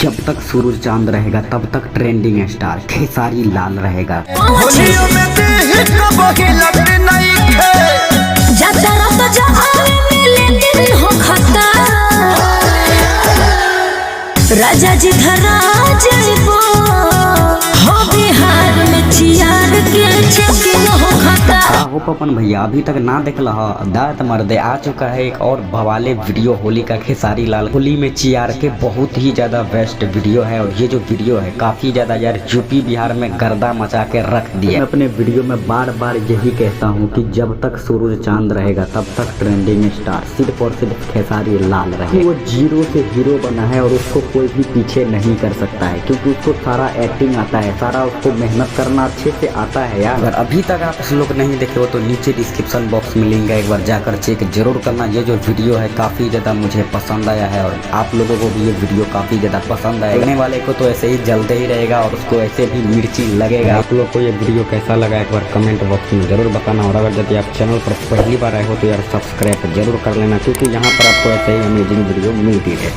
जब तक सूरज चांद रहेगा तब तक ट्रेंडिंग स्टार खेसारी लाल रहेगा। राजा जी धराज हो बिहार में चियार के चेकिंग हो खाता। हो पवन भैया अभी तक ना देखला दांत मर्दे आ चुका है एक और भवाले वीडियो होली का खेसारी लाल होली में चियार के बहुत ही ज्यादा बेस्ट वीडियो है। और ये जो वीडियो है काफी ज्यादा यार यूपी बिहार में गर्दा मचा के रख दिया। मैं अपने वीडियो में बार बार यही कहता हूँ कि जब तक सूरज चांद रहेगा तब तक ट्रेंडिंग स्टार सिर्फ और सिर्फ खेसारी लाल रहे। वो जीरो से हीरो बना है और उसको कोई भी पीछे नहीं कर सकता है क्योंकि उसको सारा एक्टिंग आता है, सारा उसको मेहनत करना अच्छे से आता है यार। अगर अभी तक आप उस लोग नहीं देखे हो तो नीचे डिस्क्रिप्शन बॉक्स में लिंक है, एक बार जाकर चेक जरूर करना। ये जो वीडियो है काफी ज्यादा मुझे पसंद आया है और आप लोगों को भी ये वीडियो काफी ज्यादा पसंद आएगा। देखने वाले को तो ऐसे ही जलते ही रहेगा और उसको ऐसे भी मिर्ची लगेगा। आप लोग को ये वीडियो कैसा लगा एक बार कमेंट बॉक्स में जरूर बताना। और अगर यदि आप चैनल पर पहली बार आए हो तो यार सब्सक्राइब जरूर कर लेना क्योंकि यहाँ पर आपको ऐसे ही अमेजिंग वीडियो मिलती है।